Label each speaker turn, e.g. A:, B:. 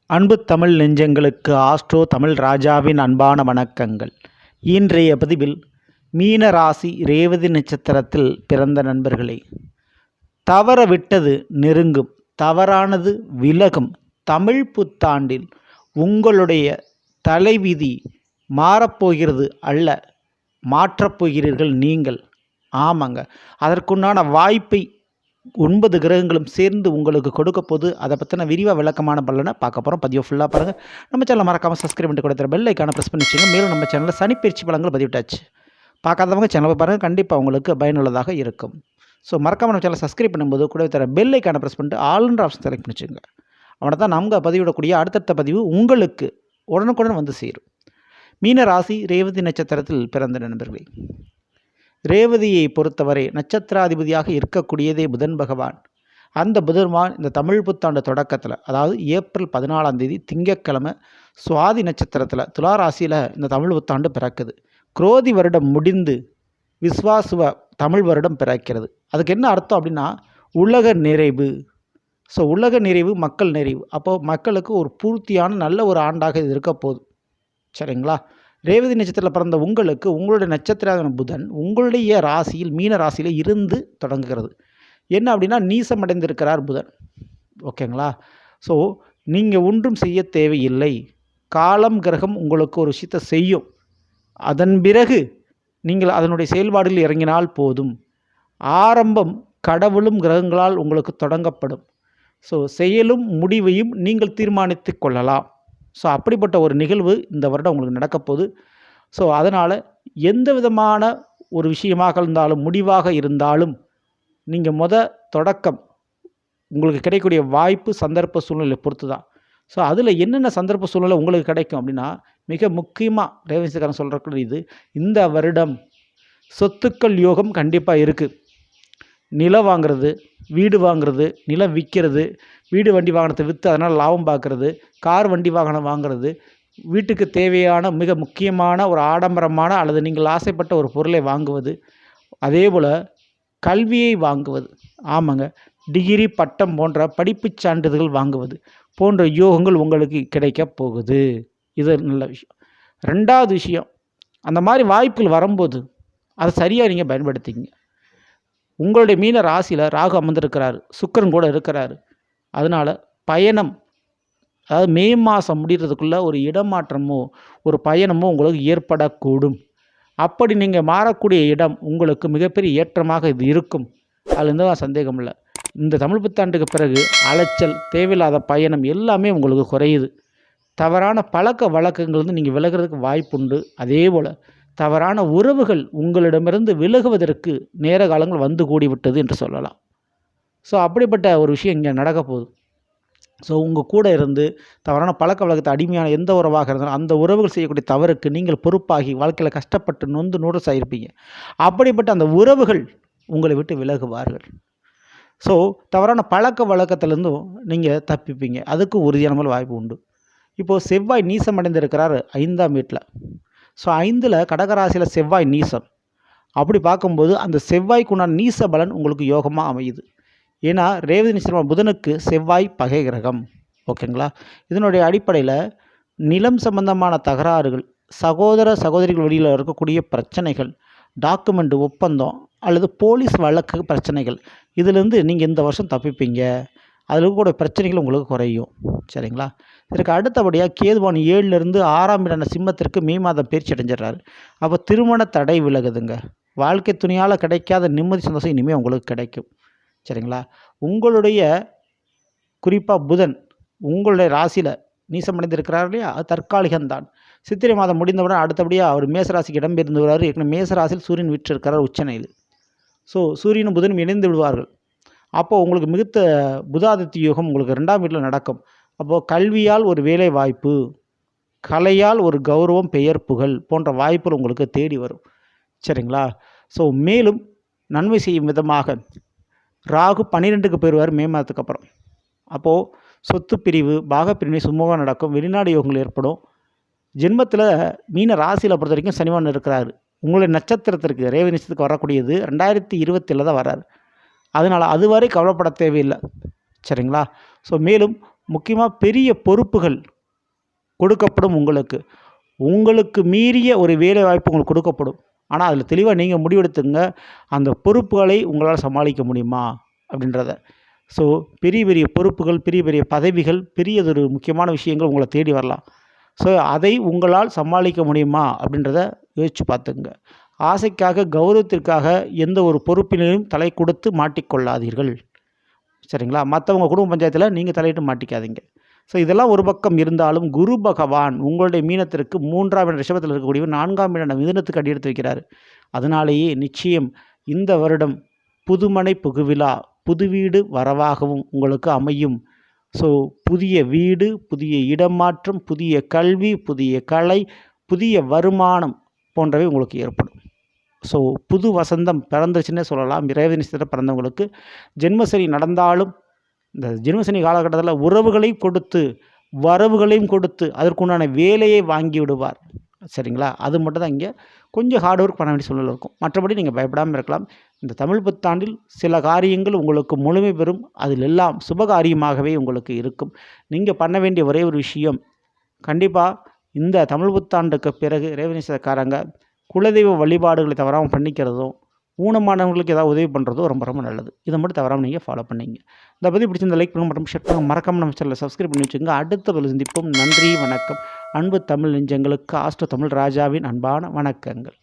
A: அன்பு தமிழ் நெஞ்சங்களுக்கு ஆஸ்ட்ரோ தமிழ் ராஜாவின் அன்பான வணக்கங்கள். இன்றைய பதிவில் மீன ராசி ரேவதி நட்சத்திரத்தில் பிறந்த நண்பர்களே, தவற விட்டது நெருங்கும், தவறானது விலகும். தமிழ் புத்தாண்டில் உங்களுடைய தலைவிதி மாறப்போகிறது அல்ல, மாற்றப்போகிறீர்கள் நீங்கள். ஆமாங்க, அதற்குண்டான வாய்ப்பை 9 கிரகங்களும் சேர்ந்து உங்களுக்கு கொடுக்க போது. அதை பற்றின விரிவாக விளக்கமான பலனை பார்க்க போகிறோம். பதிவை ஃபுல்லாக பாருங்கள். நம்ம சேனலை மறக்காமல் சப்ஸ்கிரைப் பண்ணி கொடுத்துற பெல் ஐக்கான ப்ரெஸ் பண்ணி வச்சுங்க. மேலும் நம்ம சேனலில் சனிப்பயிற்சி பலன்கள் பதிவிட்டாச்சு. பார்க்காதவங்க சேனலை பாருங்கள், கண்டிப்பாக உங்களுக்கு பயனுள்ளதாக இருக்கும். ஸோ மறக்காமல் நம்ம சேனலை சப்ஸ்கிரைப் பண்ணும்போது கூட தர பெல் ஐக்கான ப்ரெஸ் பண்ணிட்டு ஆல்ன்ற ஆப்ஷன் செலக்ட் பண்ணி வச்சுங்க. அவனை தான் நம்ம பதிவிடக்கூடிய அடுத்தடுத்த பதிவு உங்களுக்கு உடனுக்குடன் வந்து சேரும். மீன ராசி ரேவதி நட்சத்திரத்தில் பிறந்த நண்பர்களே, ரேவதியை பொறுத்தவரை நட்சத்திராதிபதியாக இருக்கக்கூடியதே புதன் பகவான். அந்த புதன்வான் இந்த தமிழ் புத்தாண்டு தொடக்கத்தில், அதாவது ஏப்ரல் 14ஆம் தேதி திங்கட்கிழமை சுவாதி நட்சத்திரத்தில் துலா ராசியில் இந்த தமிழ் புத்தாண்டு பிறக்குது. குரோதி வருடம் முடிந்து விஸ்வாசுவ தமிழ் வருடம் பிறக்கிறது. அதுக்கு என்ன அர்த்தம் அப்படின்னா, உலக நிறைவு. ஸோ உலக நிறைவு, மக்கள் நிறைவு. அப்போது மக்களுக்கு ஒரு பூர்த்தியான நல்ல ஒரு ஆண்டாக இது இருக்க போகுது. சரிங்களா? ரேவதி நட்சத்திரத்தில் பிறந்த உங்களுக்கு உங்களுடைய நட்சத்திர புதன் உங்களுடைய ராசியில் மீன ராசியில் இருந்து தொடங்குகிறது. என்ன அப்படின்னா, நீசம் அடைந்திருக்கிறார் புதன். ஓகேங்களா? ஸோ நீங்கள் ஒன்றும் செய்ய தேவையில்லை. காலம் கிரகம் உங்களுக்கு ஒரு விஷயத்தை செய்யும். அதன் பிறகு நீங்கள் அதனுடைய செயல்பாடுகளில் இறங்கினால் போதும். ஆரம்பம் கடவுளும் கிரகங்களால் உங்களுக்கு தொடங்கப்படும். ஸோ செயலும் முடிவையும் நீங்கள் தீர்மானித்து கொள்ளலாம். ஸோ அப்படிப்பட்ட ஒரு நிகழ்வு இந்த வருடம் உங்களுக்கு நடக்கப்போகுது. ஸோ அதனால் எந்த விதமான ஒரு விஷயமாக இருந்தாலும், முடிவாக இருந்தாலும், நீங்கள் தொடக்கம் உங்களுக்கு கிடைக்கக்கூடிய வாய்ப்பு சந்தர்ப்ப சூழ்நிலை பொறுத்து தான். ஸோ அதில் என்னென்ன சந்தர்ப்ப சூழ்நிலை உங்களுக்கு கிடைக்கும் அப்படின்னா, மிக முக்கியமாக ரேவதிக்காரன் சொல்கிறக்குள்ள இது, இந்த வருடம் சொத்துக்கள் யோகம் கண்டிப்பாக இருக்குது. நிலம் வாங்கிறது, வீடு வாங்கிறது, நிலம் விற்கிறது, வீடு வண்டி வாகனத்தை விற்று அதனால் லாபம் பார்க்குறது, கார் வண்டி வாகனம் வாங்கிறது, வீட்டுக்கு தேவையான மிக முக்கியமான ஒரு ஆடம்பரமான அல்லது நீங்கள் ஆசைப்பட்ட ஒரு பொருளை வாங்குவது, அதே போல் கல்வியை வாங்குவது. ஆமாங்க, டிகிரி பட்டம் போன்ற படிப்புச் சான்றிதழ்கள் வாங்குவது போன்ற யோகங்கள் உங்களுக்கு கிடைக்க போகுது. இது நல்ல விஷயம். 2வது விஷயம், அந்த மாதிரி வாய்ப்புகள் வரும்போது அதை சரியாக நீங்கள் பயன்படுத்திங்க. உங்களுடைய மீன ராசியில் ராகு அமர்ந்திருக்கிறாரு, சுக்கிரன் கூட இருக்கிறாரு. அதனால் பயணம், அதாவது மே மாதம் முடிகிறதுக்குள்ளே ஒரு இடமாற்றமோ ஒரு பயணமோ உங்களுக்கு ஏற்படக்கூடும். அப்படி நீங்கள் மாறக்கூடிய இடம் உங்களுக்கு மிகப்பெரிய ஏற்றமாக இது இருக்கும். அதில் எந்த சந்தேகம் இல்லை. இந்த தமிழ் புத்தாண்டுக்கு பிறகு அலைச்சல், தேவையில்லாத பயணம் எல்லாமே உங்களுக்கு குறையுது. தவறான பழக்க வழக்கங்கள்லேருந்து நீங்கள் விலகிறதுக்கு வாய்ப்புண்டு. அதே போல் தவறான உறவுகள் உங்களிடமிருந்து விலகுவதற்கு நேர காலங்கள் வந்து கூடிவிட்டது என்று சொல்லலாம். ஸோ அப்படிப்பட்ட ஒரு விஷயம் இங்கே நடக்க போகுது. ஸோ உங்கள் கூட இருந்து தவறான பழக்க வழக்கத்தை அடிமையான எந்த உறவாக இருந்தாலும் அந்த உறவுகள் செய்யக்கூடிய தவறுக்கு நீங்கள் பொறுப்பாகி வாழ்க்கையில் கஷ்டப்பட்டு நொந்து நூறசாயிருப்பீங்க. அப்படிப்பட்ட அந்த உறவுகள் உங்களை விட்டு விலகுவார்கள். ஸோ தவறான பழக்க வழக்கத்திலேருந்தும் நீங்கள் தப்பிப்பீங்க. அதுக்கு உறுதியான வாய்ப்பு உண்டு. இப்போது செவ்வாய் நீசம் அடைந்திருக்கிறார் 5ஆம் வீட்டில். ஸோ 5ல் கடகராசியில் செவ்வாய் நீசம். அப்படி பார்க்கும்போது அந்த செவ்வாய்க்குண்டான நீச பலன் உங்களுக்கு யோகமாக அமையுது. ஏன்னா ரேவதி நட்சத்திரம் புதனுக்கு செவ்வாய் பகை கிரகம். ஓகேங்களா? இதனுடைய அடிப்படையில் நிலம் சம்பந்தமான தகராறுகள், சகோதர சகோதரிகள் வழியில் இருக்கக்கூடிய பிரச்சனைகள், டாக்குமெண்ட் ஒப்பந்தம் அல்லது போலீஸ் வழக்கு பிரச்சனைகள், இதிலேருந்து நீங்கள் இந்த வருஷம் தப்பிப்பீங்க. அதில் கூட பிரச்சனைகள் உங்களுக்கு குறையும். சரிங்களா? இதற்கு அடுத்தபடியாக கேதுவான் 7லேருந்து 6ஆம் இடான சிம்மத்திற்கு மே மாதம் பயிற்சி அடைஞ்சிடறாரு. அப்போ திருமண தடை விலகுதுங்க. வாழ்க்கை துணையால் கிடைக்காத நிம்மதி சந்தோஷம் இனிமேல் உங்களுக்கு கிடைக்கும். சரிங்களா? உங்களுடைய குறிப்பாக புதன் உங்களுடைய ராசியில் நீசமடைந்து இருக்கிறார் இல்லையா, அது தற்காலிகம்தான். சித்திரை மாதம் முடிந்தவுடன் அடுத்தபடியாக அவர் மேசராசிக்கு இடம்பெயர்ந்து வருவார். ஏற்கனவே மேசராசியில் சூரியன் விற்றிருக்கிறார் உச்சநிலையில். ஸோ சூரியனும் புதனும் இணைந்து விடுவார்கள். அப்போது உங்களுக்கு மிகுத்த புதாதித்ய யோகம் உங்களுக்கு 2ஆம் வீட்டில் நடக்கும். அப்போது கல்வியால் ஒரு வேலை வாய்ப்பு, கலையால் ஒரு கௌரவம், பெயர் புகழ் போன்ற வாய்ப்புகள் உங்களுக்கு தேடி வரும். சரிங்களா? ஸோ மேலும் நன்மை செய்யும் விதமாக ராகு 12க்கு போயிடுவார் மே மாதத்துக்கு அப்புறம். அப்போது சொத்து பிரிவு, பாகப்பிரிவினை சுமூகம் நடக்கும். வெளிநாடு யோகங்கள் ஏற்படும். ஜென்மத்தில் மீன ராசியில் பொறுத்த வரைக்கும் சனிவான் இருக்கிறாரு. உங்களுடைய நட்சத்திரத்திற்கு ரேவதி நட்சத்திரத்துக்கு வரக்கூடியது 2027 தான் வர்றாரு. அதனால் அதுவரை கவலைப்பட தேவையில்லை. சரிங்களா? ஸோ மேலும் முக்கியமாக பெரிய பொறுப்புகள் கொடுக்கப்படும். உங்களுக்கு மீறிய ஒரு வேலை வாய்ப்பு உங்களுக்கு கொடுக்கப்படும். ஆனால் அதில் தெளிவாக நீங்கள் முடிவெடுத்துங்க, அந்த பொறுப்புகளை உங்களால் சமாளிக்க முடியுமா அப்படின்றத. ஸோ பெரிய பெரிய பொறுப்புகள், பெரிய பெரிய பதவிகள், பெரியதொரு முக்கியமான விஷயங்கள் உங்களை தேடி வரலாம். ஸோ அதை உங்களால் சமாளிக்க முடியுமா அப்படின்றத யோசித்து பார்த்துங்க. ஆசைக்காக, கௌரவத்திற்காக எந்த ஒரு பொறுப்பினையும் தலை கொடுத்து மாட்டிக்கொள்ளாதீர்கள். சரிங்களா? மற்றவங்க குடும்ப பஞ்சாயத்தில் நீங்கள் தலையிட்டு மாட்டிக்காதீங்க. ஸோ இதெல்லாம் ஒரு பக்கம் இருந்தாலும், குரு பகவான் உங்களுடைய மீனத்திற்கு 3ஆம் இடம் ரிஷபத்தில் இருக்கக்கூடிய 4ஆம் இடம் மிதுனத்துக்கு அடி எடுத்து வைக்கிறார். அதனாலேயே நிச்சயம் இந்த வருடம் புதுமனை புகுவிழா, புது வீடு வரவாகவும் உங்களுக்கு அமையும். ஸோ புதிய வீடு, புதிய இடமாற்றம், புதிய கல்வி, புதிய கலை, புதிய வருமானம் போன்றவை உங்களுக்கு ஏற்படும். ஸோ புது வசந்தம் பிறந்துருச்சுன்னே சொல்லலாம். ரேவதி நட்சத்திரத்தில் பிறந்தவங்களுக்கு ஜென்மசனி நடந்தாலும் இந்த ஜென்மசனி காலகட்டத்தில் உறவுகளையும் கொடுத்து, வரவுகளையும் கொடுத்து, அதற்குண்டான வேலையை வாங்கி விடுவார். சரிங்களா? அது மட்டும் தான் இங்கே கொஞ்சம் ஹார்ட் ஒர்க் பண்ண வேண்டிய சூழ்நிலை இருக்கும். மற்றபடி நீங்கள் பயப்படாமல் இருக்கலாம். இந்த தமிழ் புத்தாண்டில் சில காரியங்கள் உங்களுக்கு முழுமை பெறும். அதில் எல்லாம் சுபகாரியமாகவே உங்களுக்கு இருக்கும். நீங்கள் பண்ண வேண்டிய ஒரே ஒரு விஷயம், கண்டிப்பாக இந்த தமிழ் புத்தாண்டுக்கு பிறகு ரேவதி நட்சத்திரக்காரங்க குலதெய்வ வழிபாடுகளை தவறாமல் பண்ணிக்கிறதும், ஊனமானவங்களுக்கு ஏதாவது உதவி பண்ணுறதும் ரொம்ப ரொம்ப நல்லது. இதை மட்டும் தவறாமல் நீங்கள் ஃபாலோ பண்ணிங்க. இதை பற்றி பிடிச்சிருந்த லைக் பண்ணுங்கள், மற்றும் ஷேர் பண்ணுங்கள், மறக்காமல் நம்ம சேனலை சப்ஸ்கிரைப் பண்ணி வச்சுக்கோங்க. அடுத்த பதில் சந்திப்போம். நன்றி, வணக்கம். அன்பு தமிழ் நெஞ்சங்களுக்கு ஆஸ்ட்ரோ தமிழ் ராஜாவின் அன்பான வணக்கங்கள்.